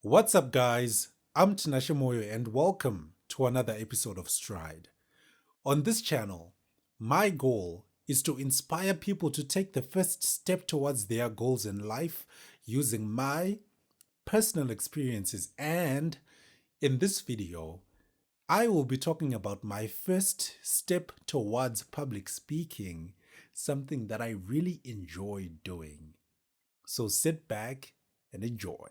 What's up, guys? I'm Tinashe Moyo, and welcome to another episode of Stride. On this channel, my goal is to inspire people to take the first step towards their goals in life using my personal experiences. And in this video, I will be talking about my first step towards public speaking, something that I really enjoy doing. So sit back and enjoy.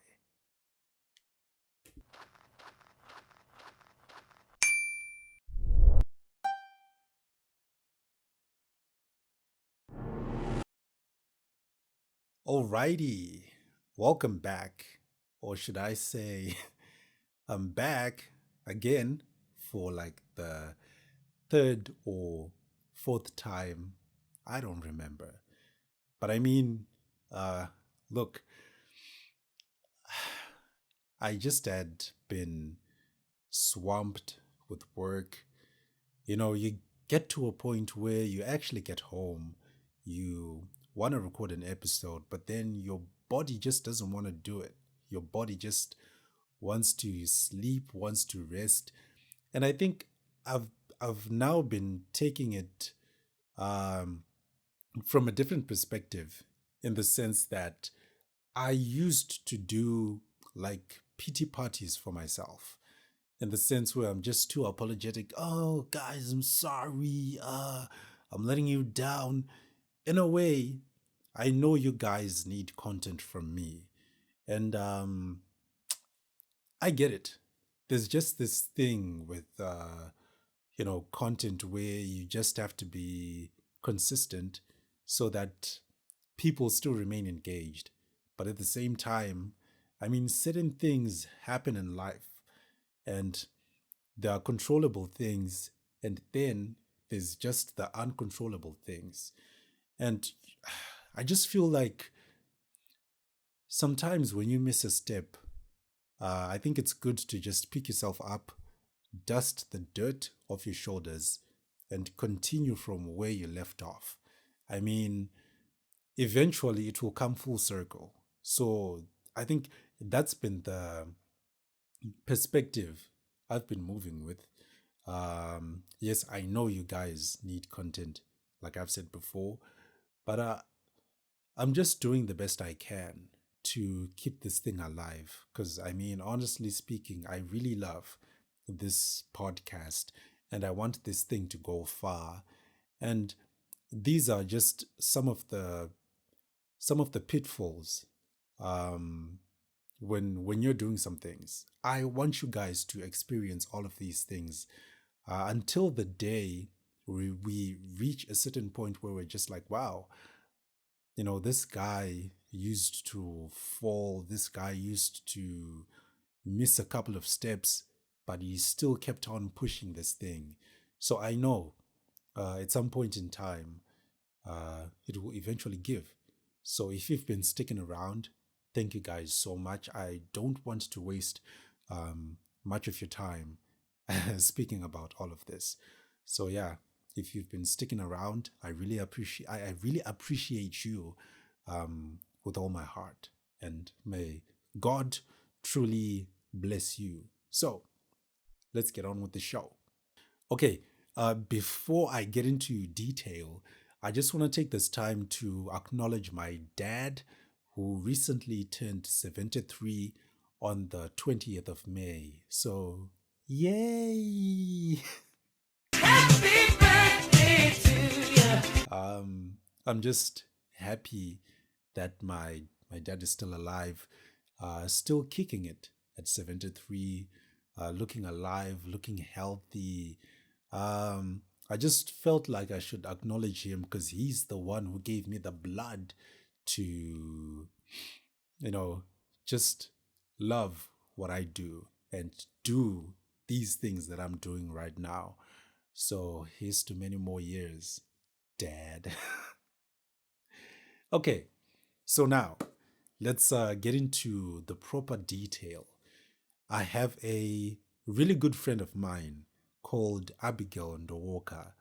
Alrighty, welcome back. Or should I say, I'm back again for like the third or fourth time. I don't remember. But I mean, uh, look, I just had been swamped with work. You get to a point where you actually get home, you want to record an episode, but then your body just doesn't want to do it. Your body just wants to sleep, wants to rest. And I think I've I've now been taking it um, from a different perspective, in the sense that I used to do like pity parties for myself, in the sense where I'm just too apologetic. Oh, guys, I'm sorry. I'm letting you down. In a way, I know you guys need content from me. And I get it. There's just this thing with, content where you just have to be consistent so that people still remain engaged. But at the same time, I mean, certain things happen in life, and there are controllable things, and then there's just the uncontrollable things. And I just feel like sometimes when you miss a step, I think it's good to just pick yourself up, dust the dirt off your shoulders, and continue from where you left off. I mean, eventually it will come full circle. So I think that's been the perspective I've been moving with. Yes, I know you guys need content, like I've said before, but I'm just doing the best I can to keep this thing alive. Because, I mean, honestly speaking, I really love this podcast and I want this thing to go far. And these are just some of the pitfalls um, when you're doing some things. I want you guys to experience all of these things until the day we reach a certain point where we're just like, wow, this guy used to fall, this guy used to miss a couple of steps, but he still kept on pushing this thing. So I know at some point in time, it will eventually give. So if you've been sticking around, thank you guys so much. I don't want to waste much of your time speaking about all of this. So yeah, if you've been sticking around, I really appreciate you with all my heart, and may God truly bless you. So let's get on with the show. Okay, before I get into detail, I just want to take this time to acknowledge my dad, who recently turned 73 on the 20th of May. So, yay! Happy birthday to you. I'm just happy that my dad is still alive, still kicking it at 73, looking alive, looking healthy. I just felt like I should acknowledge him because he's the one who gave me the blood to, you know, just love what I do and do these things that I'm doing right now. So here's to many more years, Dad. Okay, so now let's get into the proper detail. I have a really good friend of mine called Abigail Ndowoka.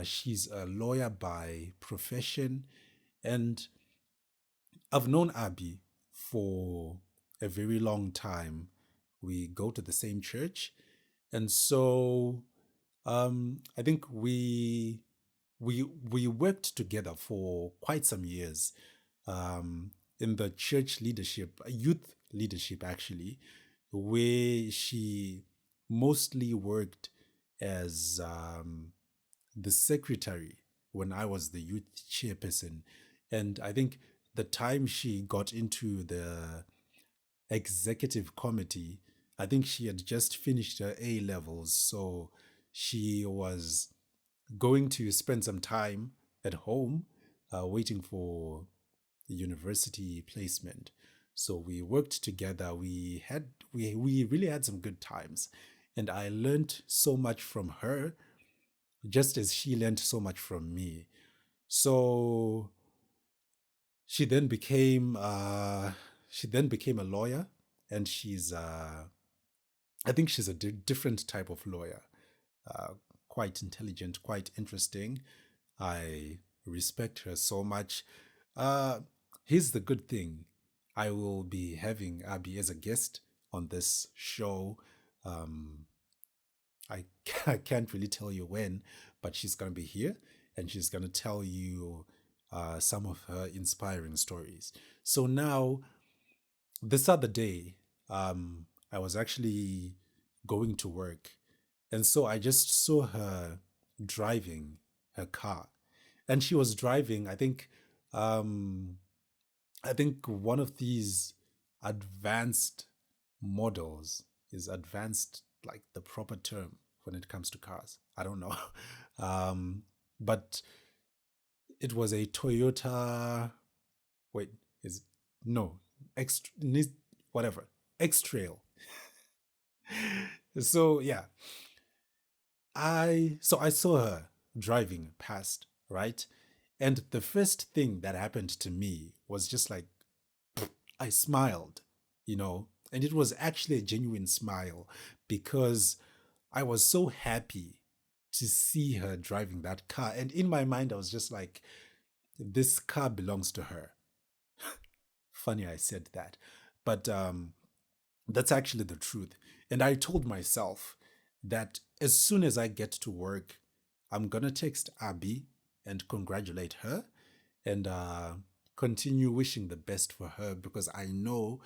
She's a lawyer by profession, and I've known Abby for a very long time. We go to the same church. And so I think we worked together for quite some years in the church leadership, youth leadership actually, where she mostly worked as the secretary when I was the youth chairperson. And I think the time she got into the executive committee, I think she had just finished her A levels. So she was going to spend some time at home waiting for the university placement. So we worked together. We really had some good times. And I learned so much from her, just as she learned so much from me. So she then became a lawyer, and I think she's a different type of lawyer, uh, quite intelligent, quite interesting. I respect her so much. Uh, Here's the good thing: I will be having Abby as a guest on this show. Um, I I can't really tell you when, but she's gonna be here and she's gonna tell you some of her inspiring stories. So now, this other day, I was actually going to work, and so I just saw her driving her car, and she was driving. Um, I think one of these advanced models is advanced, like the proper term when it comes to cars. I don't know, but it was a Toyota. Wait, is no X whatever X Trail. So yeah, I saw her driving past, right? And the first thing that happened to me was just like I smiled, and it was actually a genuine smile because I was so happy to see her driving that car. And in my mind, I was just like, this car belongs to her. Funny I said that. But that's actually the truth. And I told myself that as soon as I get to work, I'm going to text Abby and congratulate her and continue wishing the best for her because I know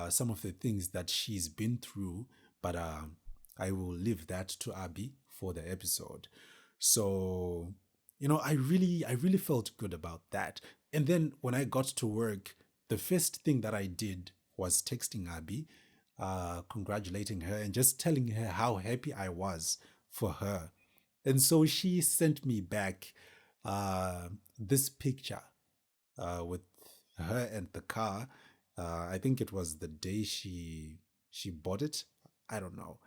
some of the things that she's been through, but I will leave that to Abby for the episode. So, I really felt good about that. And then when I got to work, the first thing that I did was texting Abby, congratulating her and just telling her how happy I was for her. And so she sent me back this picture with her and the car. I think it was the day she bought it. I don't know,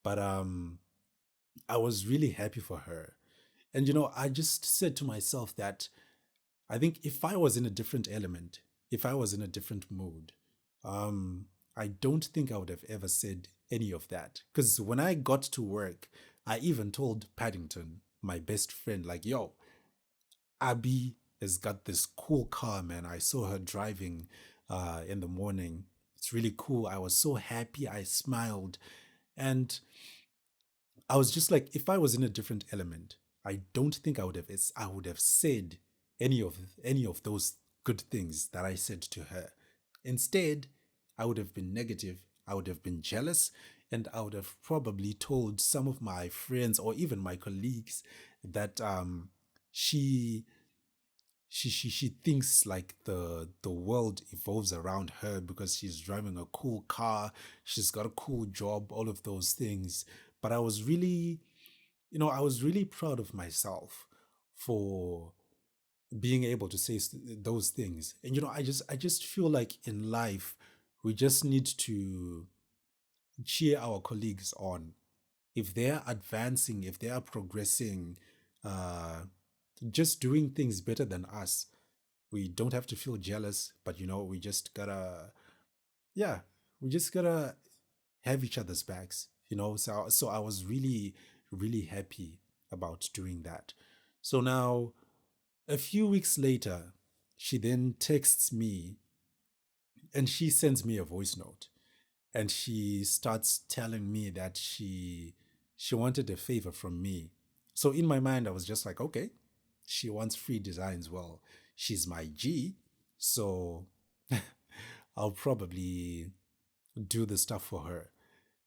but I was really happy for her. And I just said to myself that I think if I was in a different element, if I was in a different mood, I don't think I would have ever said any of that. Because when I got to work, I even told Paddington, my best friend, like, yo, Abby has got this cool car, man. I saw her driving in the morning. It's really cool. I was so happy. I smiled. And I was just like, if I was in a different element, I don't think I would have said any of those good things that I said to her. Instead, I would have been negative. I would have been jealous, and I would have probably told some of my friends or even my colleagues that she she thinks like the world evolves around her because she's driving a cool car, she's got a cool job, all of those things. But I was really proud of myself for being able to say those things. And I just feel like in life we just need to cheer our colleagues on if they are advancing, if they are progressing, uh just doing things better than us. We don't have to feel jealous, but we just gotta, yeah, we just gotta have each other's backs. So I was really, really happy about doing that. So now, a few weeks later, she then texts me And she sends me a voice note, and she starts telling me that she wanted a favor from me. So in my mind, I was just like, okay, she wants free designs. Well, she's my G, so I'll probably do the stuff for her.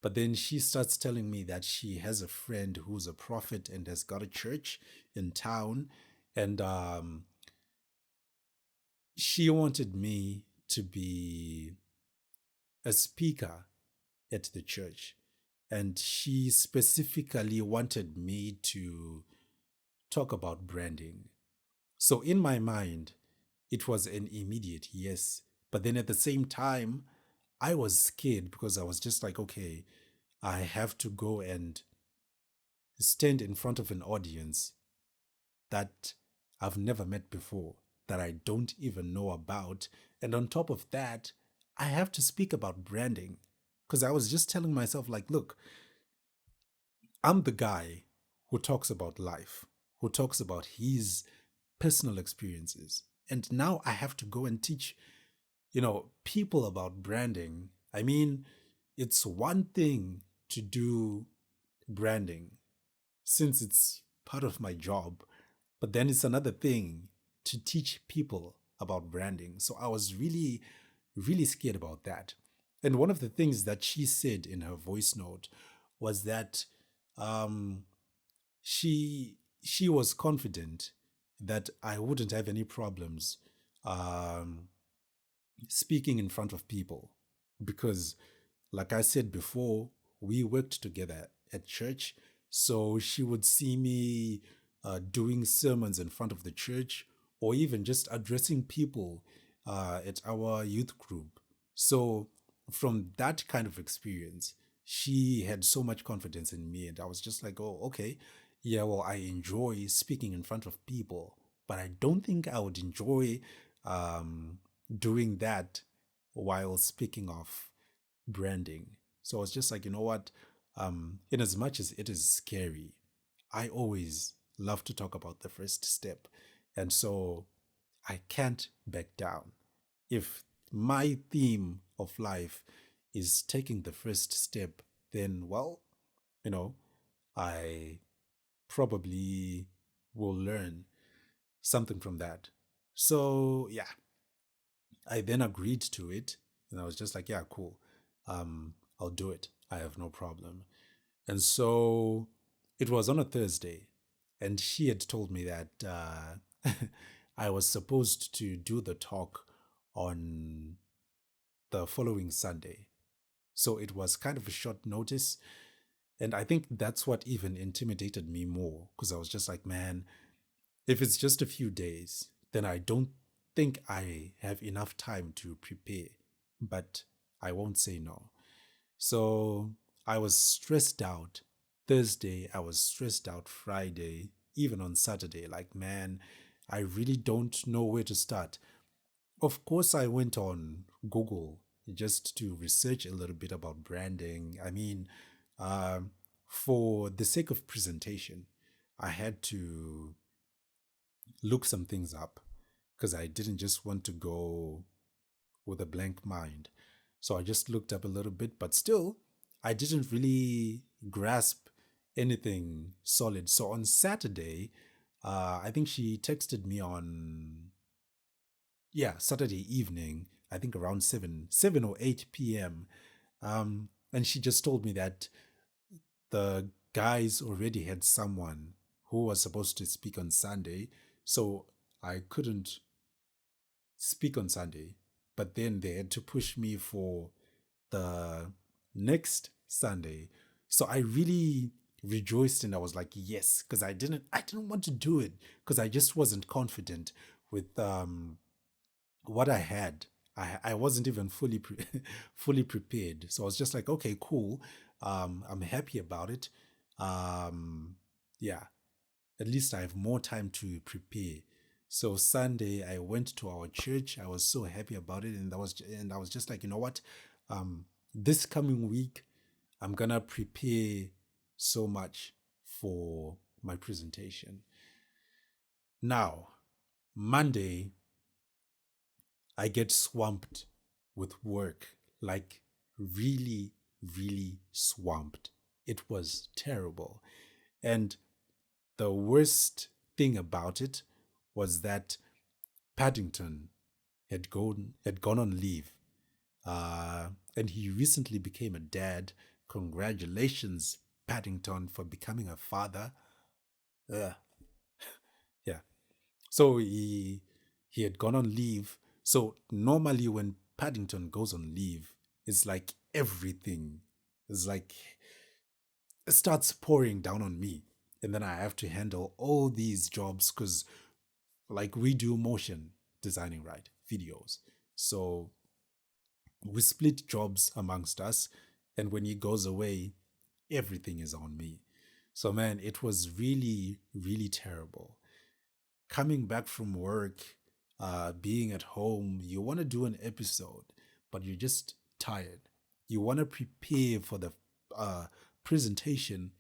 But then she starts telling me that she has a friend who's a prophet and has got a church in town. And she wanted me to be a speaker at the church. And she specifically wanted me to talk about branding. So in my mind, it was an immediate yes. But then at the same time, I was scared because I was just like, okay, I have to go and stand in front of an audience that I've never met before, that I don't even know about. And on top of that, I have to speak about branding. Because I was just telling myself, like, look, I'm the guy who talks about life, who talks about his personal experiences. And now I have to go and teach, people about branding. I mean, it's one thing to do branding since it's part of my job, but then it's another thing to teach people about branding. So I was really, really scared about that. And one of the things that she said in her voice note was that um, she was confident that I wouldn't have any problems um, speaking in front of people because, like I said before, we worked together at church. So she would see me doing sermons in front of the church or even just addressing people at our youth group. So, from that kind of experience, she had so much confidence in me. And I was just like, oh, okay. Yeah, well, I enjoy speaking in front of people, but I don't think I would enjoy um, doing that while speaking of branding. So I was just like, you know what? In as much as it is scary, I always love to talk about the first step. And so I can't back down. If my theme of life is taking the first step, then, well, you know, I probably will learn something from that. So, yeah, I then agreed to it. And I was just like, yeah, cool. I'll do it. I have no problem. And so it was on a Thursday, and she had told me that I was supposed to do the talk on the following Sunday. So it was kind of a short notice. And I think that's what even intimidated me more because I was just like, man, if it's just a few days, then I don't think I have enough time to prepare. But I won't say no. So I was stressed out Thursday, I was stressed out Friday, even on Saturday. Like, man, I really don't know where to start. Of course, I went on Google just to research a little bit about branding. I mean, um, for the sake of presentation, I had to look some things up because I didn't just want to go with a blank mind. So I just looked up a little bit, but still, I didn't really grasp anything solid. So on Saturday, I think she texted me on, yeah, Saturday evening, I think around 7 or 8 p.m. And she just told me that the guys already had someone who was supposed to speak on Sunday. So I couldn't speak on Sunday, but then they had to push me for the next Sunday. So I really rejoiced and I was like, yes, because I didn't want to do it because I just wasn't confident with what I had. I wasn't even fully prepared. So I was just like, okay, cool. I'm happy about it. Um, yeah, at least I have more time to prepare. So Sunday I went to our church. I was so happy about it, and I was just like, you know what? This coming week, I'm gonna prepare so much for my presentation. Now, Monday, I get swamped with work, like really, really swamped. It was terrible. And the worst thing about it was that Paddington had gone on leave, and he recently became a dad. Congratulations, Paddington, for becoming a father. Uh, yeah. So he had gone on leave. So normally when Paddington goes on leave, it's like everything is like it starts pouring down on me. And then I have to handle all these jobs because like we do motion designing, right? Videos. So we split jobs amongst us. And when he goes away, everything is on me. So man, it was really, really terrible. Coming back from work, being at home, you want to do an episode, but you're just tired. You want to prepare for the uh, presentation,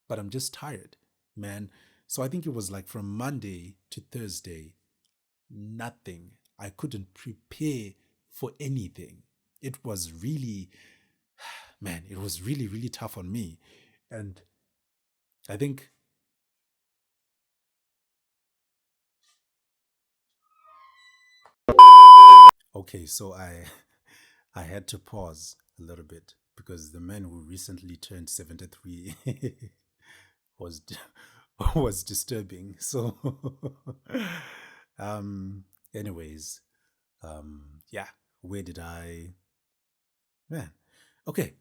but I'm just tired, man. So I think it was like from Monday to Thursday, nothing. I couldn't prepare for anything. It was really, man, it was really, really tough on me. And I think, okay, so I had to pause a little bit because the man who recently turned 73 was was disturbing. So um anyways, yeah, where did I man. Okay,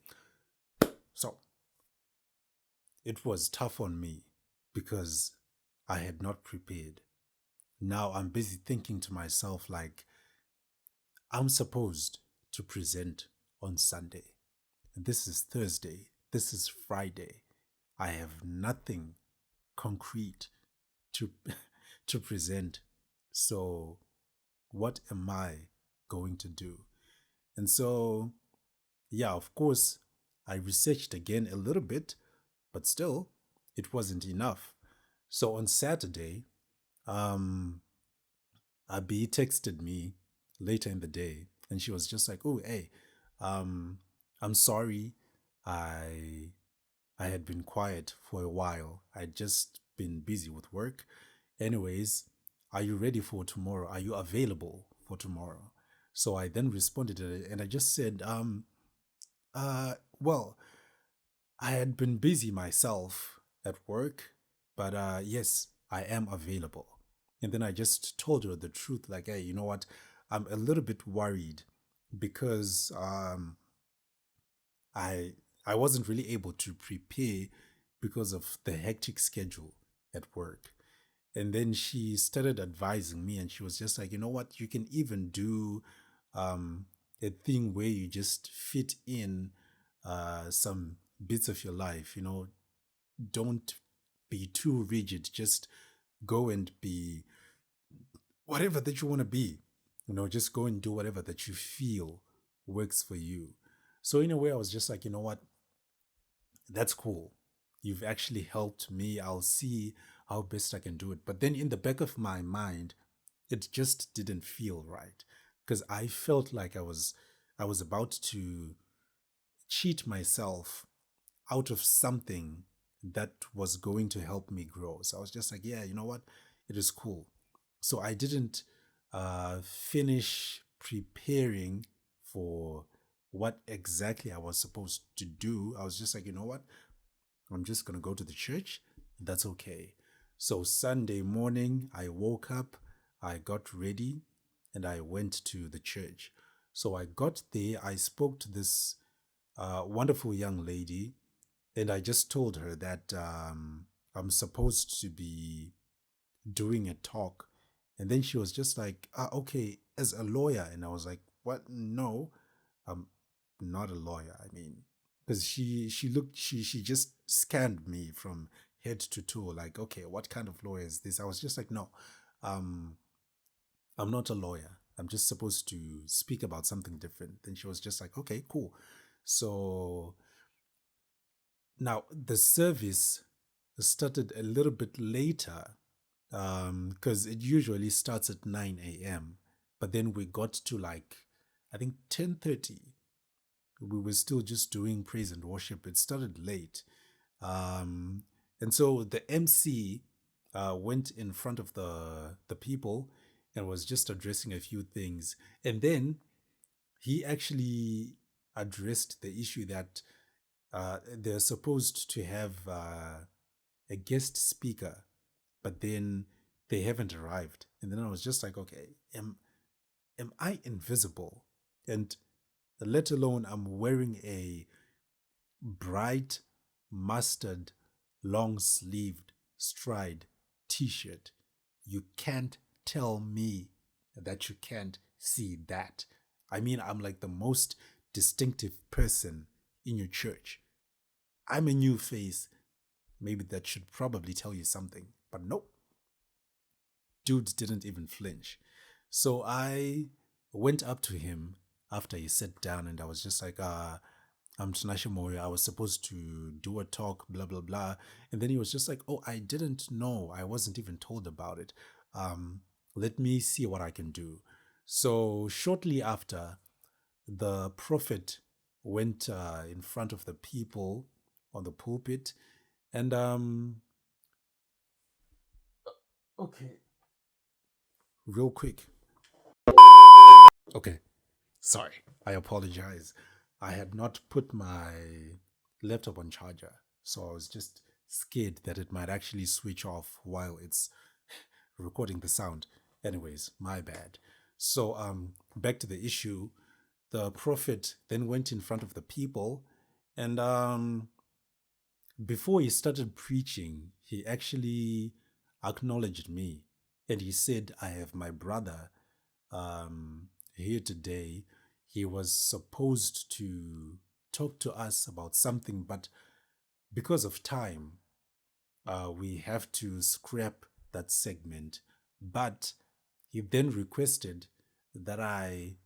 so it was tough on me because I had not prepared. Now I'm busy thinking to myself like I'm supposed to present on Sunday. This is Thursday. This is Friday. I have nothing concrete to to present. So what am I going to do? And so yeah, of course, I researched again a little bit, but still it wasn't enough. So on Saturday, um Abi texted me later in the day and she was just like, "Oh, hey, um I'm sorry. I I had been quiet for a while. I'd just been busy with work. Anyways, are you ready for tomorrow? Are you available for tomorrow?" So I then responded to it and I just said, well, I had been busy myself at work, but yes, I am available. And then I just told her the truth, like, hey, you know what? I'm a little bit worried because I I wasn't really able to prepare because of the hectic schedule at work. And then she started advising me and she was just like, you know what, you can even do um a thing where you just fit in some bits of your life, don't be too rigid, just go and be whatever that you want to be, just go and do whatever that you feel works for you. So in a way I was just like, you know what, that's cool. You've actually helped me. I'll see how best I can do it. But then in the back of my mind, it just didn't feel right because I felt like I was about to cheat myself out of something that was going to help me grow. So I was just like, yeah, you know what? It is cool. So I didn't finish preparing for what exactly I was supposed to do. I was just like, you know what? I'm just going to go to the church. That's okay. So Sunday morning, I woke up, I got ready, and I went to the church. So I got there, I spoke to this wonderful young lady, and I just told her that I'm supposed to be doing a talk. And then she was just like, okay, as a lawyer. And I was like, what? No, I'm not a lawyer. I mean, because she just scanned me from head to toe, like, okay, what kind of lawyer is this? I was just like, no, um, I'm not a lawyer. I'm just supposed to speak about something different. Then she was just like, okay, cool. So now the service started a little bit later because it usually starts at 9 a.m. But then we got to like I think 10:30. We were still just doing praise and worship. It started late. Um, and so the MC went in front of the people and was just addressing a few things. And then he actually addressed the issue that they're supposed to have a guest speaker, but then they haven't arrived. And then I was just like, okay, am I invisible? And let alone I'm wearing a bright mustard long sleeved stride t-shirt. You can't tell me that you can't see that. I mean, I'm like the most distinctive person in your church. I'm a new face. Maybe that should probably tell you something, but nope. Dude didn't even flinch. So I went up to him after he sat down and I was just like, I'm Tinashe Moyo. I was supposed to do a talk, blah, blah, blah. And then he was just like, oh, I didn't know. I wasn't even told about it. Let me see what I can do. So shortly after, the prophet went in front of the people on the pulpit and okay, real quick. Okay, sorry, I apologize. I had not put my laptop on charger, so I was just scared that it might actually switch off while it's recording the sound. Anyways, my bad. So back to the issue. The prophet then went in front of the people and before he started preaching, he actually acknowledged me and he said, I have my brother here today. He was supposed to talk to us about something, but because of time, we have to scrap that segment. But he then requested that I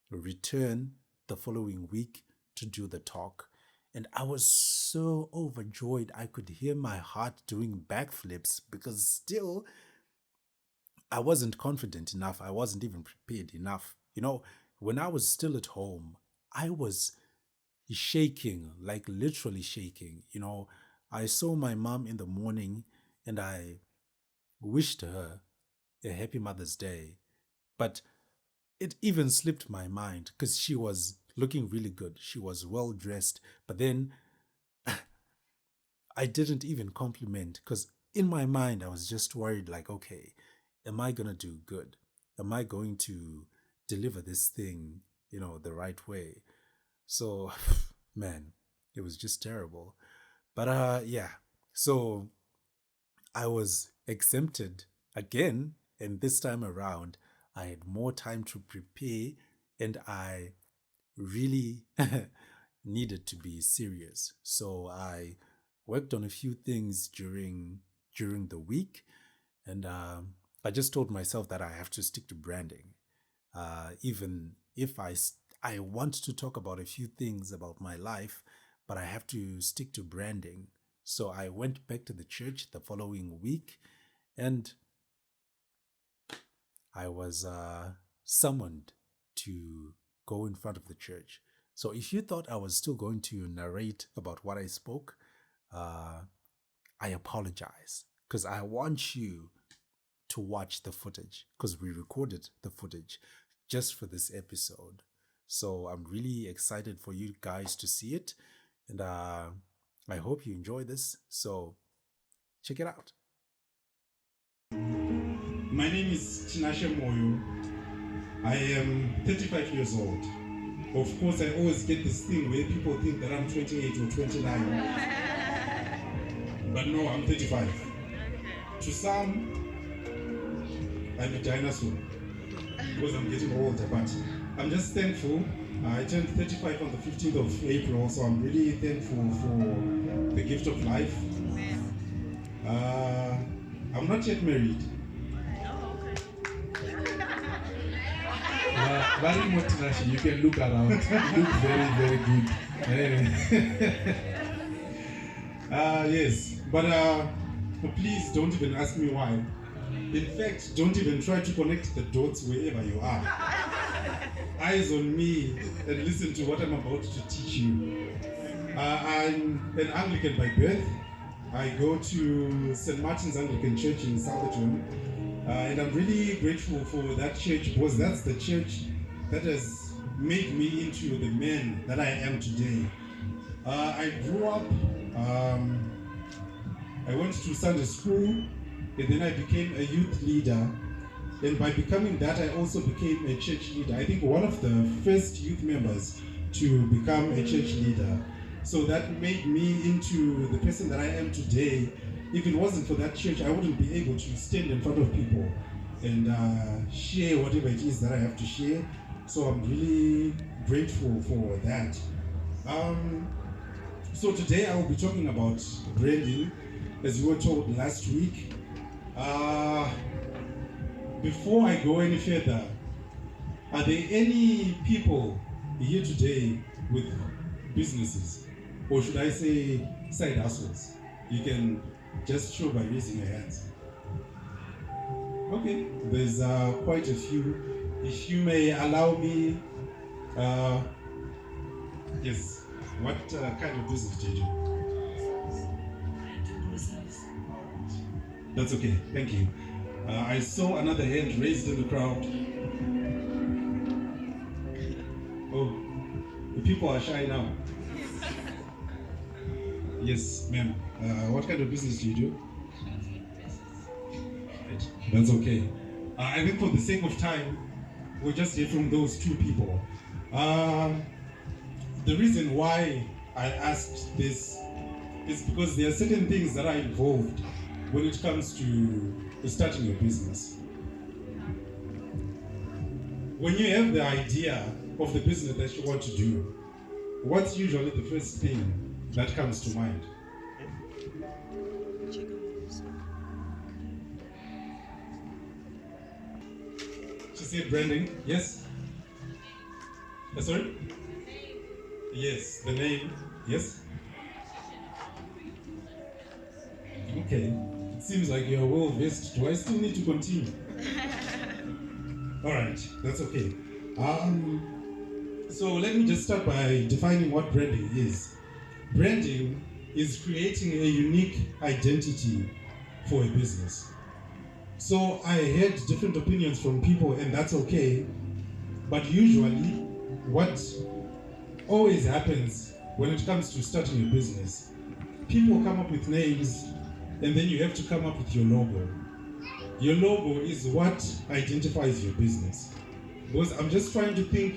return the following week to do the talk. And I was so overjoyed. I could hear my heart doing backflips because still I wasn't confident enough. I wasn't even prepared enough. You know, when I was still at home, I was shaking, like literally shaking. You know, I saw my mom in the morning and I wished her a happy Mother's Day. But it even slipped my mind because she was looking really good. She was well dressed. But then I didn't even compliment because in my mind, I was just worried like, okay, am I going to do good? Am I going to deliver this thing, you know, the right way? So, man, it was just terrible. But yeah, so I was exempted again. And this time around, I had more time to prepare and I really needed to be serious. So I worked on a few things during the week and I just told myself that I have to stick to branding. Even if I want to talk about a few things about my life, but I have to stick to branding. So I went back to the church the following week and I was summoned to go in front of the church. So if you thought I was still going to narrate about what I spoke, I apologize because I want you to watch the footage because we recorded the footage just for this episode. So I'm really excited for you guys to see it and I hope you enjoy this. So check it out. My name is Tinashe Moyo. I am 35 years old. Of course, I always get this thing where people think that I'm 28 or 29. But no, I'm 35. To some, I'm a dinosaur because I'm getting older. But I'm just thankful. I turned 35 on the 15th of April, so I'm really thankful for the gift of life. I'm not yet married. Very motivational. You can look around. You look very, very good. Yes, but please don't even ask me why. In fact, don't even try to connect the dots wherever you are. eyes on me and listen to what I'm about to teach you. I'm an Anglican by birth. I go to St. Martin's Anglican Church in Southampton, and I'm really grateful for that church because that's the church that has made me into the man that I am today. I grew up, I went to Sunday school, and then I became a youth leader. And by becoming that, I also became a church leader. I think one of the first youth members to become a church leader. So that made me into the person that I am today. If it wasn't for that church, I wouldn't be able to stand in front of people and share whatever it is that I have to share. So I'm really grateful for that. So today I will be talking about branding, as you were told last week. Before I go any further, are there any people here today with businesses? Or should I say side hustles? You can just show by raising your hands. Okay, there's quite a few. If you may allow me, yes, what kind of business do you do? That's okay, thank you. I saw another hand raised in the crowd. Oh, the people are shy now. Yes, ma'am. What kind of business do you do? Right. That's okay. I think for the sake of time, we'll just hear from those two people. The reason why I asked this is because there are certain things that are involved when it comes to starting your business. When you have the idea of the business that you want to do, what's usually the first thing that comes to mind? She said branding, yes? Sorry? Yes, the name, yes? Okay, it seems like you're well versed. Do I still need to continue? All right, that's okay. So let me just start by defining what branding is. Branding is creating a unique identity for a business. So I heard different opinions from people, and that's okay. But usually, what always happens when it comes to starting a business, people come up with names, and then you have to come up with your logo. Your logo is what identifies your business. Because I'm just trying to think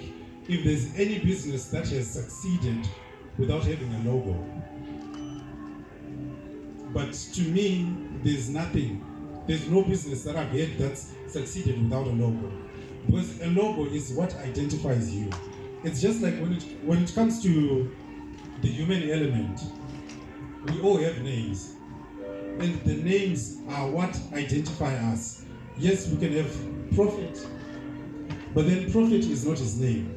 if there's any business that has succeeded without having a logo. But to me, there's nothing. There's no business that I've had that's succeeded without a logo. Because a logo is what identifies you. It's just like when it comes to the human element, we all have names. And the names are what identify us. Yes, we can have Prophet, but then Prophet is not his name.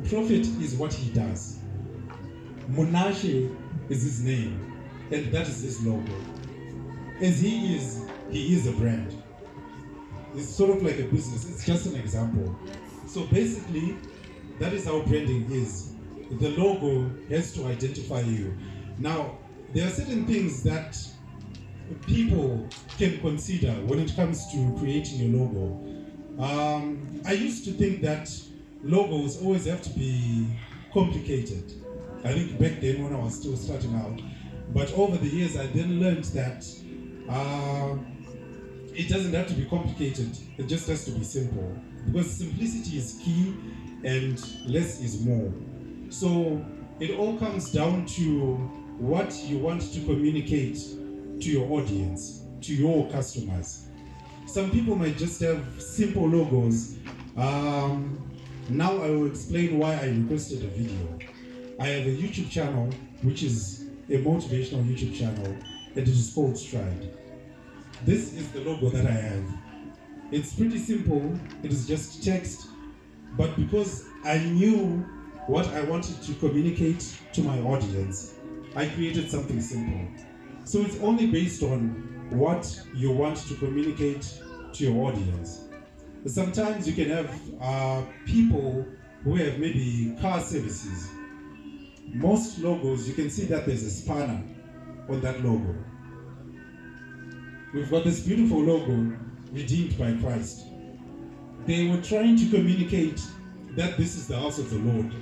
Prophet is what he does. Monashe is his name, and that is his logo. As he is a brand. It's sort of like a business. It's just an example. So basically, that is how branding is. The logo has to identify you. Now, there are certain things that people can consider when it comes to creating a logo. I used to think that logos always have to be complicated. I think back then when I was still starting out. But over the years, I then learned that it doesn't have to be complicated. It just has to be simple. Because simplicity is key and less is more. So it all comes down to what you want to communicate to your audience, to your customers. Some people might just have simple logos. Now I will explain why I requested a video. I have a YouTube channel, which is a motivational YouTube channel, and it is called Stride. This is the logo that I have. It's pretty simple. It is just text, but because I knew what I wanted to communicate to my audience, I created something simple. So it's only based on what you want to communicate to your audience. Sometimes you can have people who have maybe car services. Most logos, you can see that there's a spanner on that logo. We've got this beautiful logo, redeemed by Christ. They were trying to communicate that this is the house of the Lord.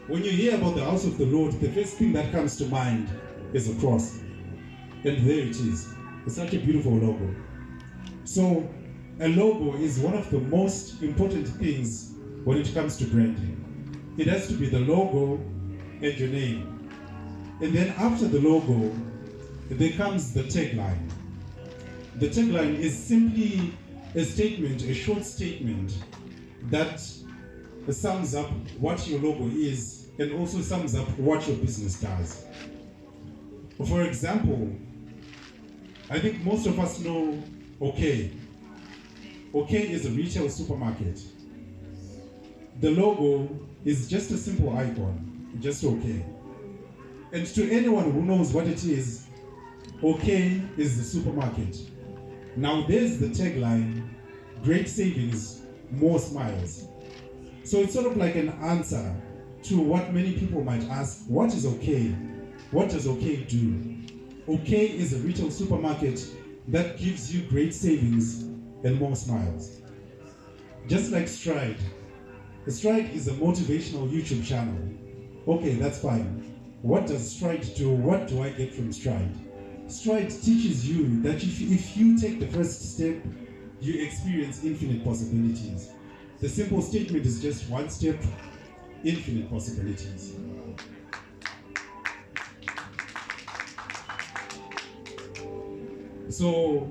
When you hear about the house of the Lord, the first thing that comes to mind is a cross. And there it is. It's such a beautiful logo. So a logo is one of the most important things when it comes to branding. It has to be the logo and your name. And then after the logo, there comes the tagline. The tagline is simply a statement, a short statement that sums up what your logo is and also sums up what your business does. For example, I think most of us know OK. OK is a retail supermarket. The logo is just a simple icon, just OK. And to anyone who knows what it is, OK is the supermarket. Now there's the tagline, great savings, more smiles. So it's sort of like an answer to what many people might ask, what is OK? What does OK do? OK is a retail supermarket that gives you great savings and more smiles. Just like Stride. Stride is a motivational YouTube channel. Okay, that's fine. What does Stride do? What do I get from Stride? Stride teaches you that if you take the first step, you experience infinite possibilities. The simple statement is just one step, infinite possibilities. So,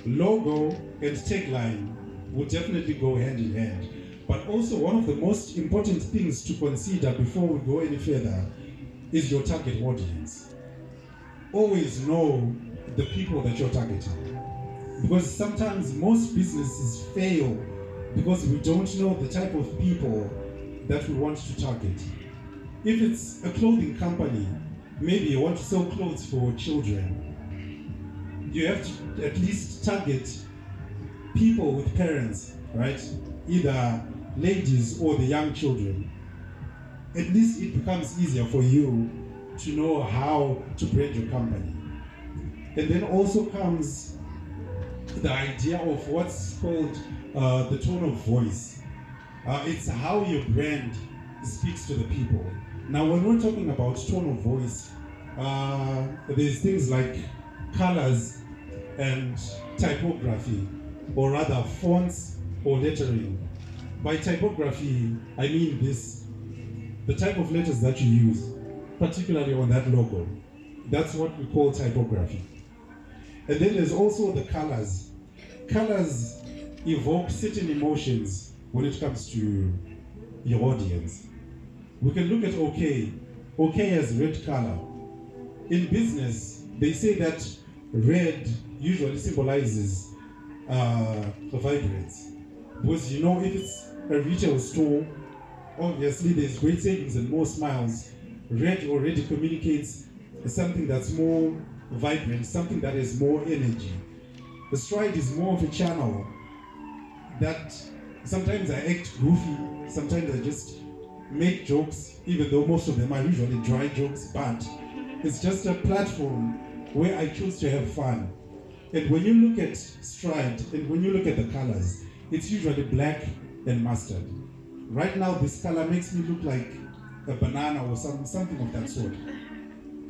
logo and tagline will definitely go hand in hand. But also, one of the most important things to consider before we go any further is your target audience. Always know the people that you're targeting. Because sometimes most businesses fail because we don't know the type of people that we want to target. If it's a clothing company, maybe you want to sell clothes for children, you have to at least target people with parents, right? Either ladies or the young children. At least it becomes easier for you to know how to brand your company. And then also comes the idea of what's called the tone of voice. It's how your brand speaks to the people. Now, when we're talking about tone of voice, there's things like colors and typography, or rather fonts or lettering. By typography, I mean this: the type of letters that you use, particularly on that logo. That's what we call typography. And then there's also the colors. Colors evoke certain emotions when it comes to your audience. We can look at OK. OK has red color. In business, they say that red usually symbolizes vibrance. Because you know, if it's a retail store, obviously there's great savings and more smiles. Red already communicates something that's more vibrant, something that has more energy. The Stride is more of a channel that sometimes I act goofy, sometimes I just make jokes, even though most of them are usually dry jokes, but it's just a platform where I choose to have fun. And when you look at Stride and when you look at the colors, it's usually black and mustard. Right now, this color makes me look like a banana or something of that sort.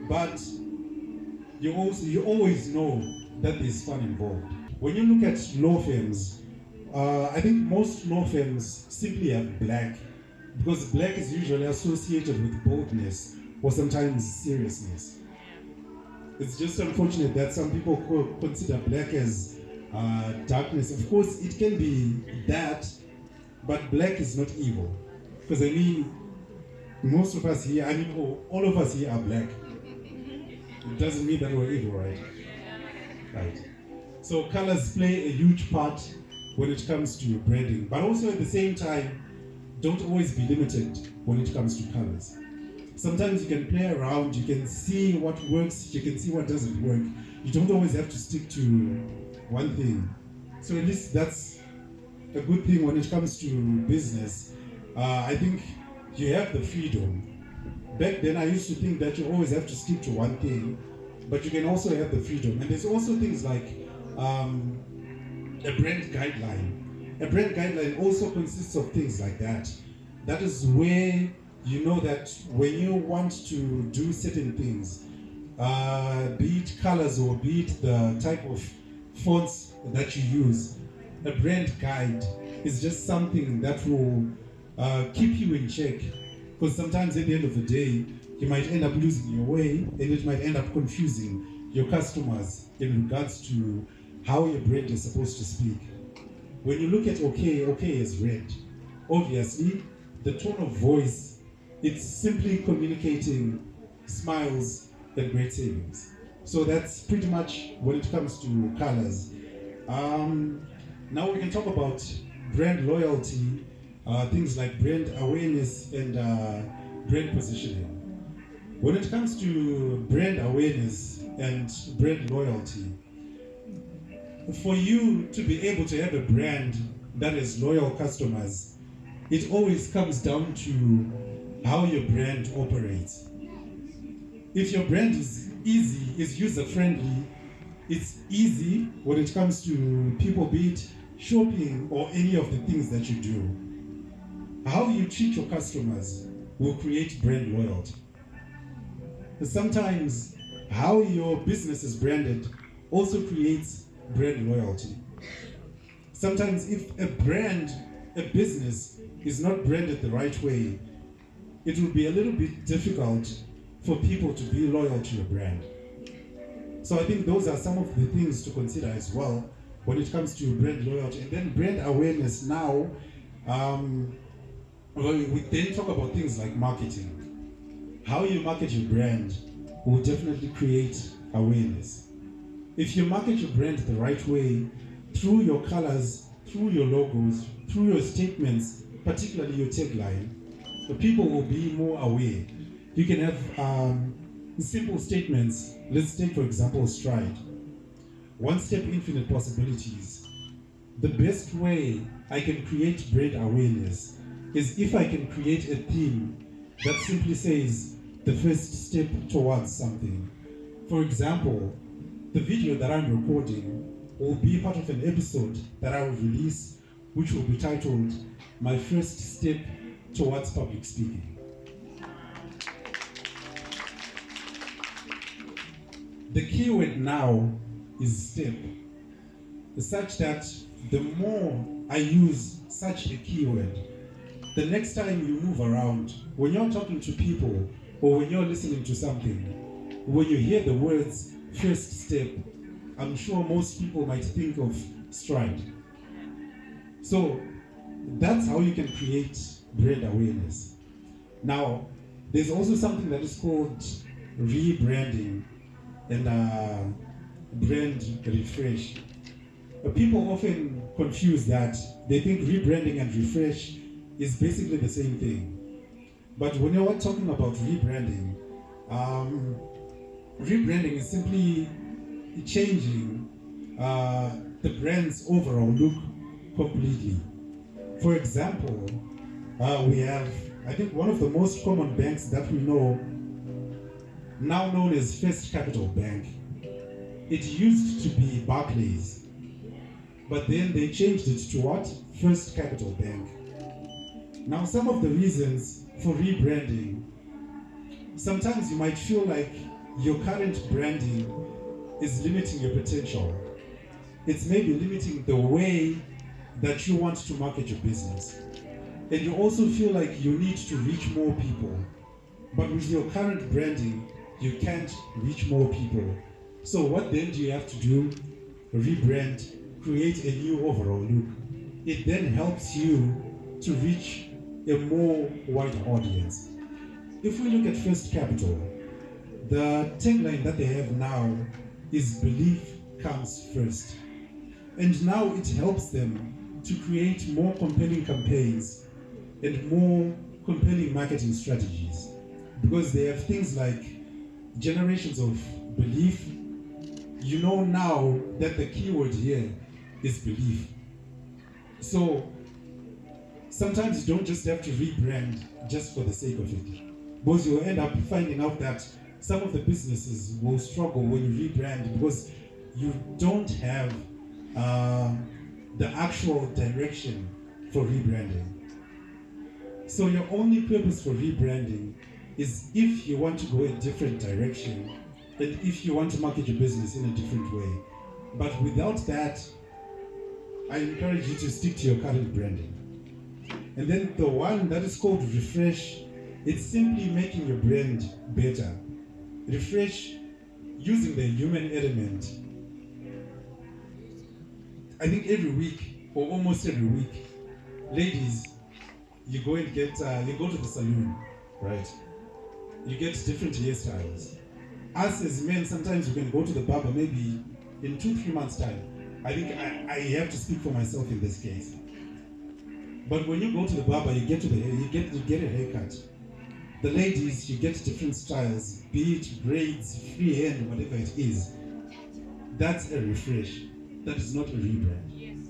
But you always know that there's fun involved. When you look at law firms, I think most law firms simply have black, because black is usually associated with boldness or sometimes seriousness. It's just unfortunate that some people consider black as darkness. Of course, it can be that, but black is not evil. Because I mean, most of us here, all of us here are black. It doesn't mean that we're evil, right? Right. So colors play a huge part when it comes to your branding, but also at the same time, don't always be limited when it comes to colors. Sometimes you can play around, you can see what works, you can see what doesn't work. You don't always have to stick to one thing. So at least that's a good thing when it comes to business. I think you have the freedom. Back then, I used to think that you always have to stick to one thing, but you can also have the freedom. And there's also things like a brand guideline. A brand guideline also consists of things like that. That is where you know that when you want to do certain things, be it colors or be it the type of fonts that you use, a brand guide is just something that will keep you in check. Because sometimes at the end of the day, you might end up losing your way, and it might end up confusing your customers in regards to how your brand is supposed to speak. When you look at okay is red. Obviously, the tone of voice, it's simply communicating smiles and great savings. So that's pretty much when it comes to colors. Now we can talk about brand loyalty, things like brand awareness and brand positioning. When it comes to brand awareness and brand loyalty, for you to be able to have a brand that has loyal customers, it always comes down to how your brand operates. If your brand is easy, is user-friendly, it's easy when it comes to people, be it shopping or any of the things that you do. How you treat your customers will create brand loyalty. Sometimes how your business is branded also creates brand loyalty. Sometimes if a business is not branded the right way, it will be a little bit difficult for people to be loyal to your brand. So I think those are some of the things to consider as well when it comes to brand loyalty. And then brand awareness now, we then talk about things like marketing. How you market your brand will definitely create awareness. If you market your brand the right way, through your colors, through your logos, through your statements, particularly your tagline, the people will be more aware. You can have simple statements. Let's take, for example, Stride. One step infinite possibilities. The best way I can create brand awareness is if I can create a theme that simply says the first step towards something. For example, the video that I'm recording will be part of an episode that I will release, which will be titled My First Step Towards Public Speaking. The keyword now is step, such that the more I use such a keyword, the next time you move around, when you're talking to people or when you're listening to something, when you hear the words first step, I'm sure most people might think of Stride. So that's how you can create brand awareness. Now, there's also something that is called rebranding and brand refresh. People often confuse that. They think rebranding and refresh is basically the same thing. But when you're talking about rebranding, rebranding is simply changing the brand's overall look completely. For example, we have, I think, one of the most common banks that we know, now known as First Capital Bank. It used to be Barclays, but then they changed it to what? First Capital Bank. Now, some of the reasons for rebranding, sometimes you might feel like your current branding is limiting your potential. It's maybe limiting the way that you want to market your business. And you also feel like you need to reach more people. But with your current branding, you can't reach more people. So what then do you have to do? Rebrand, create a new overall look. It then helps you to reach a more wider audience. If we look at First Capital, the tagline that they have now is belief comes first. And now it helps them to create more compelling campaigns and more compelling marketing strategies, because they have things like generations of belief. You know now that the keyword here is belief. So sometimes you don't just have to rebrand just for the sake of it, because you'll end up finding out that some of the businesses will struggle when you rebrand because you don't have the actual direction for rebranding. So your only purpose for rebranding is if you want to go a different direction and if you want to market your business in a different way. But without that, I encourage you to stick to your current branding. And then the one that is called refresh, it's simply making your brand better. Refresh using the human element. I think every week or almost every week, ladies, you go and get, you go to the salon, right? You get different hairstyles. Us as men, sometimes we can go to the barber maybe in 2-3 months' time. I think I have to speak for myself in this case. But when you go to the barber, you get a haircut. The ladies, you get different styles, be it braids, freehand, whatever it is. That's a refresh. That is not a rebrand. Yes.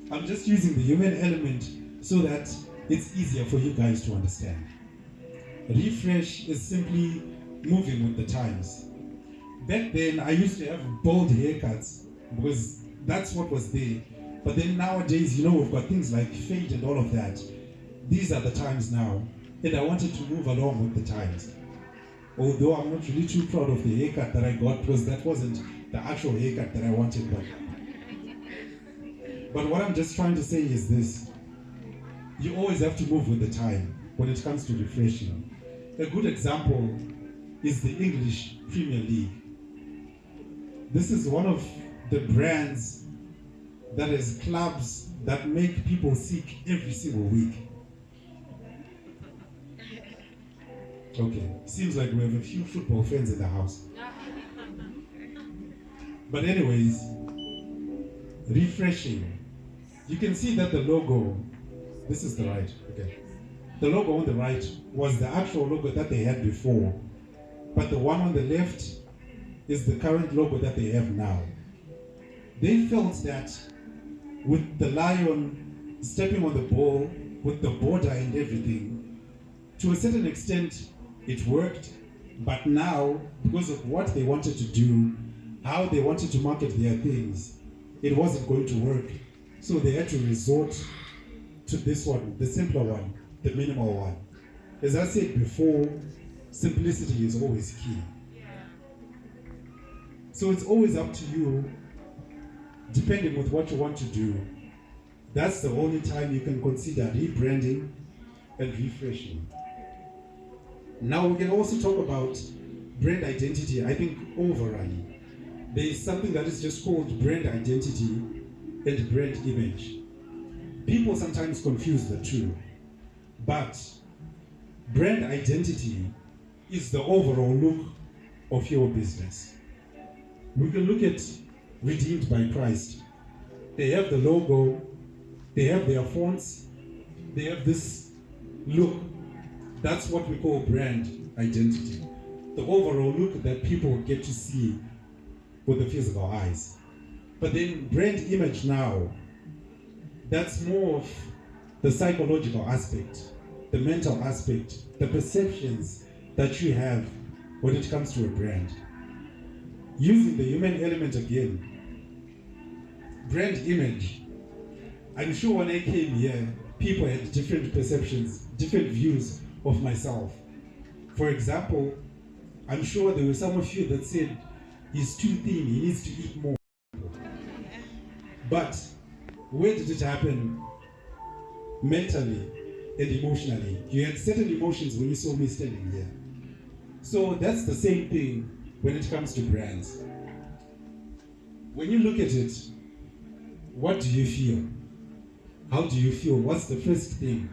I'm just using the human element so that it's easier for you guys to understand. Refresh is simply moving with the times. Back then, I used to have bold haircuts because that's what was there. But then nowadays, we've got things like fade and all of that. These are the times now. And I wanted to move along with the times. Although I'm not really too proud of the haircut that I got because that wasn't the actual haircut that I wanted. But what I'm just trying to say is this. You always have to move with the time when it comes to refreshing. A good example is the English Premier League. This is one of the brands that has clubs that make people sick every single week. Okay, seems like we have a few football fans in the house. But anyways, refreshing. You can see that the logo, this is the right, okay. The logo on the right was the actual logo that they had before. But the one on the left is the current logo that they have now. They felt that with the lion stepping on the ball, with the border and everything, to a certain extent, it worked. But now, because of what they wanted to do, how they wanted to market their things, it wasn't going to work. So they had to resort to this one, the simpler one, the minimal one. As I said before, simplicity is always key. So it's always up to you, depending on what you want to do. That's the only time you can consider rebranding and refreshing. Now we can also talk about brand identity. I think overall, there is something that is just called brand identity and brand image. People sometimes confuse the two, but brand identity is the overall look of your business. We can look at Redeemed by Christ. They have the logo, they have their fonts, they have this look. That's what we call brand identity. The overall look that people get to see with the physical eyes. But then brand image now, that's more of the psychological aspect, the mental aspect, the perceptions that you have when it comes to a brand. Using the human element again, brand image. I'm sure when I came here, people had different perceptions, different views of myself. For example, I'm sure there were some of you that said, he's too thin, he needs to eat more. But where did it happen? Mentally and emotionally. You had certain emotions when you saw me standing here. So that's the same thing when it comes to brands. When you look at it, what do you feel? How do you feel? What's the first thing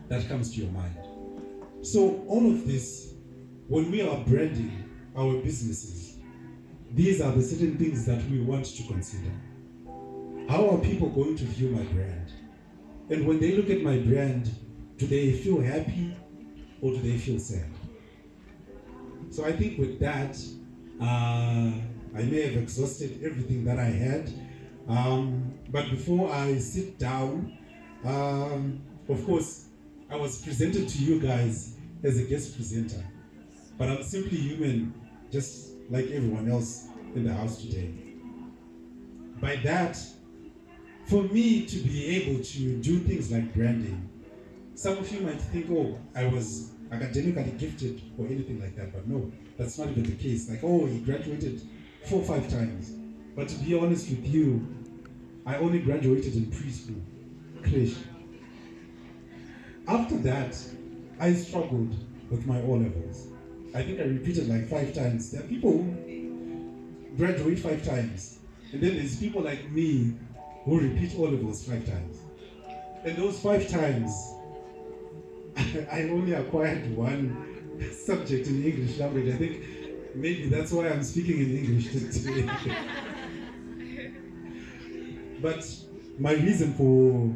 that comes to your mind? So all of this, when we are branding our businesses, these are the certain things that we want to consider. How are people going to view my brand? And when they look at my brand, do they feel happy or do they feel sad? So I think with that, I may have exhausted everything that I had. But before I sit down, Of course, I was presented to you guys as a guest presenter, but I'm simply human, just like everyone else in the house today. By that, for me to be able to do things like branding, some of you might think, oh, I was academically gifted or anything like that, but no, that's not even the case. Like, oh, he graduated 4 or 5 times. But to be honest with you, I only graduated in preschool, creche. After that, I struggled with my O levels. I think I repeated like 5 times. There are people who graduate 5 times, and then there's people like me who repeat O levels 5 times. And those 5 times, I only acquired one subject in English language. I think maybe that's why I'm speaking in English today. But my reason for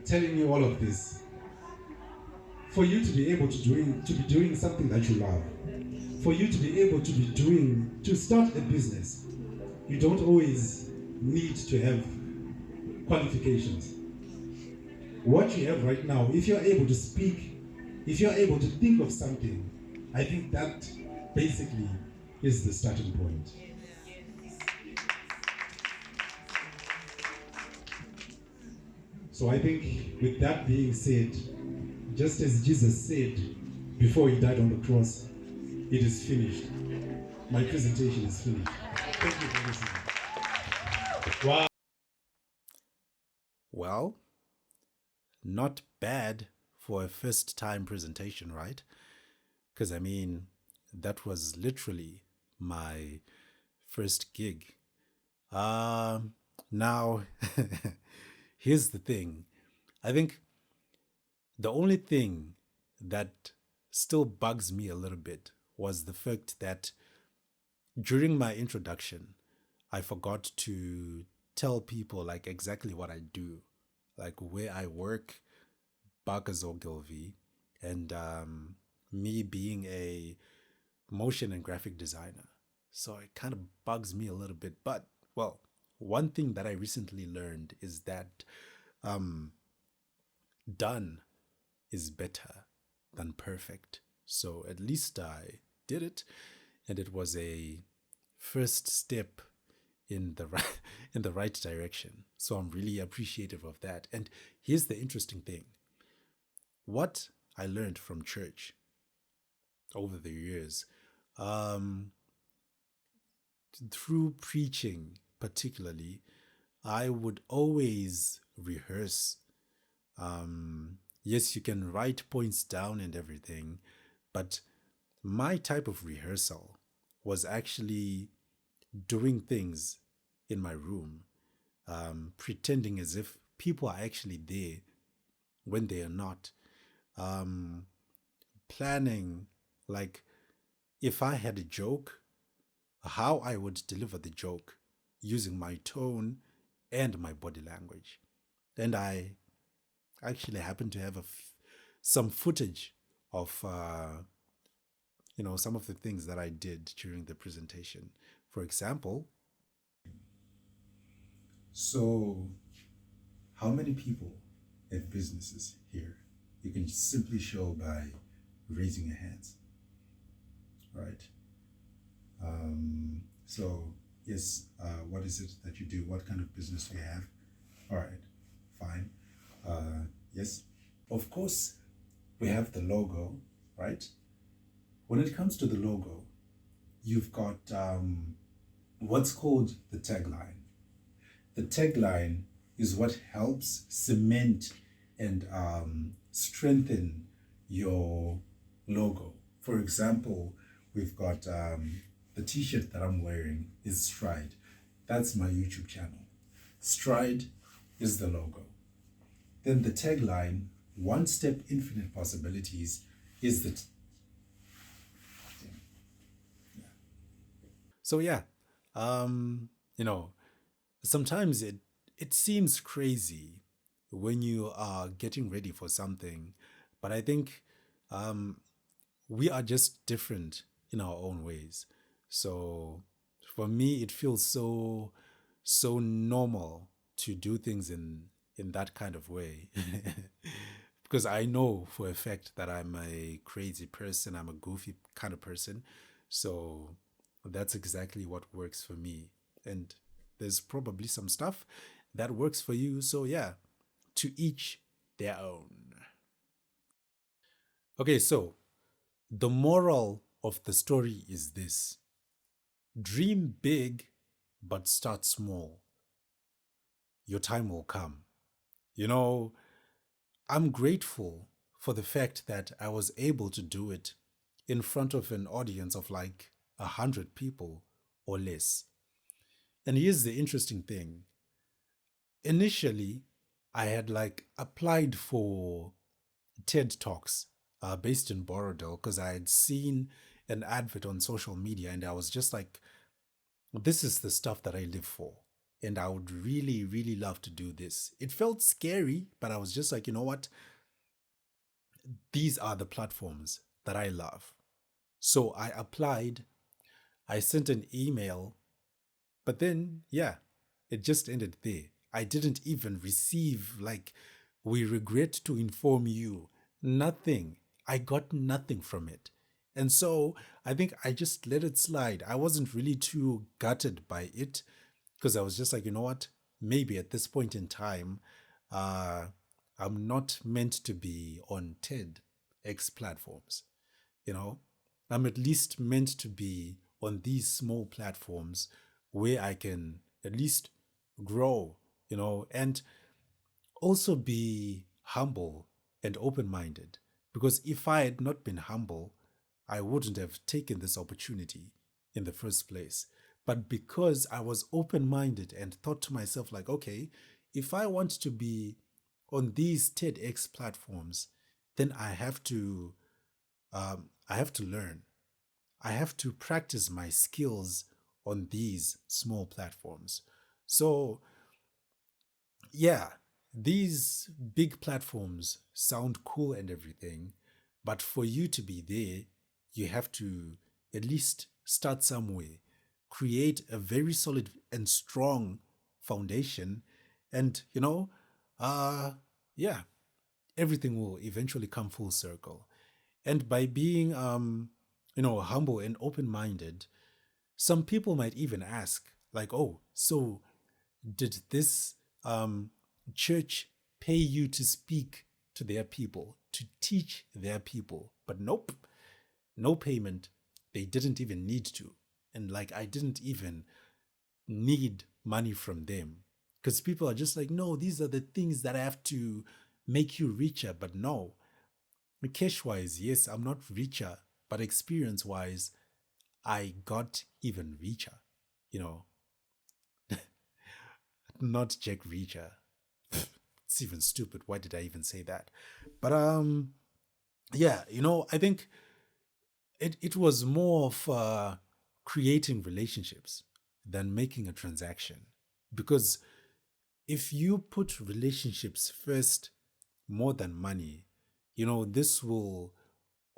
telling you all of this, for you to be able to be doing something that you love, for you to be able to start a business, you don't always need to have qualifications. What you have right now, if you're able to speak, if you're able to think of something, I think that basically is the starting point. So I think with that being said, just as Jesus said before he died on the cross, it is finished. My presentation is finished. Thank you for listening. Wow. Well, not bad for a first time presentation, right? Because I mean, that was literally my first gig. Now, here's the thing. I think the only thing that still bugs me a little bit was the fact that during my introduction, I forgot to tell people like exactly what I do, like where I work, Barker's Ogilvy, and me being a motion and graphic designer. So it kind of bugs me a little bit. But, well, one thing that I recently learned is that done is better than perfect. So at least I did it, and it was a first step in the right in the right direction. So I'm really appreciative of that. And here's the interesting thing. What I learned from church over the years, through preaching particularly, I would always rehearse. Yes, you can write points down and everything, but my type of rehearsal was actually doing things in my room, pretending as if people are actually there when they are not. Planning, like, if I had a joke, how I would deliver the joke using my tone and my body language. And I actually happen to have some footage of some of the things that I did during the presentation. For example, so how many people have businesses here? You can simply show by raising your hands, right? So yes, what is it that you do? What kind of business do you have? All right, fine. Yes, of course, we have the logo, right? When it comes to the logo, you've got what's called the tagline. The tagline is what helps cement and strengthen your logo. For example, we've got the t-shirt that I'm wearing is Stride. That's my YouTube channel. Stride is the logo. Then the tagline, One Step Infinite Possibilities, is the So yeah, sometimes it seems crazy when you are getting ready for something, but I think we are just different in our own ways. So for me, it feels so normal to do things in in that kind of way. Because I know for a fact that I'm a crazy person, I'm a goofy kind of person. So that's exactly what works for me. And there's probably some stuff that works for you. So, yeah, to each their own. Okay, so the moral of the story is this: dream big, but start small. Your time will come. You know, I'm grateful for the fact that I was able to do it in front of an audience of like 100 people or less. And here's the interesting thing. Initially, I had like applied for TED Talks based in Borodale because I had seen an advert on social media and I was just like, this is the stuff that I live for. And I would really, really love to do this. It felt scary, but I was just like, you know what? These are the platforms that I love. So I applied, I sent an email, but then, yeah, it just ended there. I didn't even receive, like, we regret to inform you. Nothing. I got nothing from it. And so I think I just let it slide. I wasn't really too gutted by it because I was just like, you know what? Maybe at this point in time, uh, I'm not meant to be on TEDx platforms. You know, I'm at least meant to be on these small platforms where I can at least grow, and also be humble and open minded. Because if I had not been humble, I wouldn't have taken this opportunity in the first place. But because I was open minded and thought to myself, like, okay, if I want to be on these TEDx platforms, then I have to learn. I have to practice my skills on these small platforms. So, yeah, these big platforms sound cool and everything, but for you to be there, you have to at least start somewhere, create a very solid and strong foundation, and uh, yeah, everything will eventually come full circle. And by being, humble and open minded, some people might even ask, like, oh, so did this um, church pay you to speak to their people, to teach their people? But nope, no payment. They didn't even need to. And like, I didn't even need money from them because people are just like, no, these are the things that I have to make you richer. But no, cash wise, yes, I'm not richer, but experience wise, I got even richer, you know, not Jack Reacher. It's even stupid. Why did I even say that? But yeah, I think it was more of creating relationships than making a transaction. Because if you put relationships first more than money, this will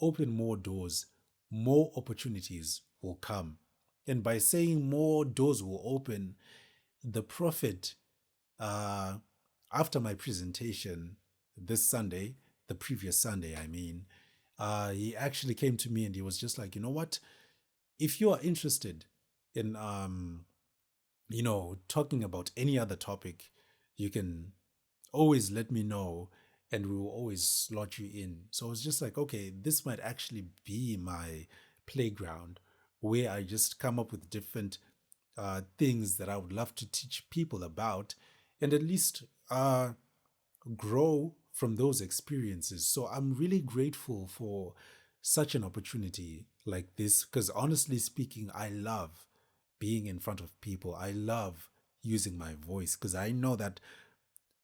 open more doors, more opportunities will come. And by saying more doors will open, the prophet, uh, after my presentation this Sunday, the previous Sunday, I mean, he actually came to me and he was just like, you know what? If you are interested in, talking about any other topic, you can always let me know and we will always slot you in. So I was just like, okay, this might actually be my playground where I just come up with different things that I would love to teach people about and at least grow from those experiences. So I'm really grateful for such an opportunity like this because honestly speaking, I love being in front of people. I love using my voice because I know that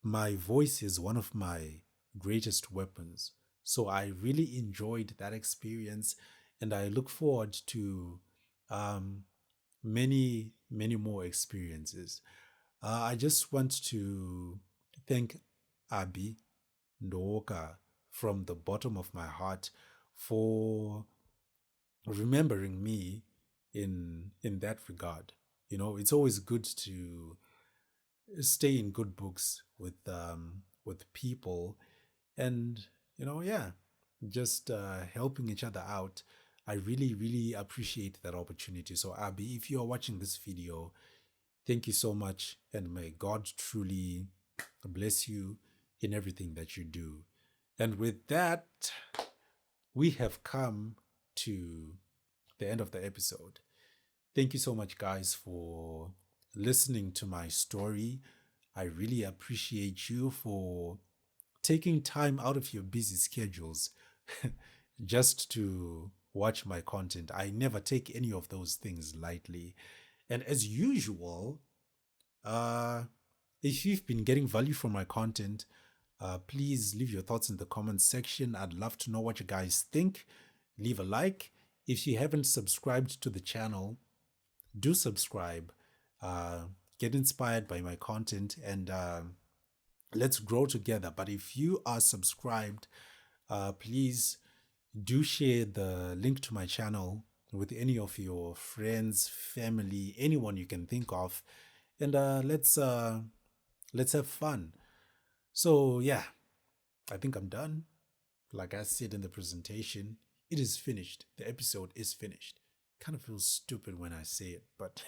my voice is one of my greatest weapons. So I really enjoyed that experience and I look forward to um, many, many more experiences. I just want to thank Abby Ndoka from the bottom of my heart for remembering me in that regard. It's always good to stay in good books with people, and yeah, just helping each other out. I really, really appreciate that opportunity. So, Abby, if you are watching this video, thank you so much, and may God truly bless you in everything that you do. And with that, we have come to the end of the episode. Thank you so much, guys, for listening to my story. I really appreciate you for taking time out of your busy schedules just to watch my content. I never take any of those things lightly. And as usual, uh, if you've been getting value from my content, please leave your thoughts in the comments section. I'd love to know what you guys think. Leave a like. If you haven't subscribed to the channel, do subscribe. Get inspired by my content, and let's grow together. But if you are subscribed, please do share the link to my channel with any of your friends, family, anyone you can think of, and let's have fun. So yeah, I think I'm done. Like I said in the presentation, it is finished. The episode is finished. Kind of feels stupid when I say it, but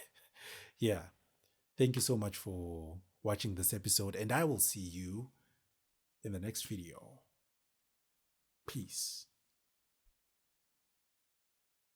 yeah. Thank you so much for watching this episode, and I will see you in the next video. Peace.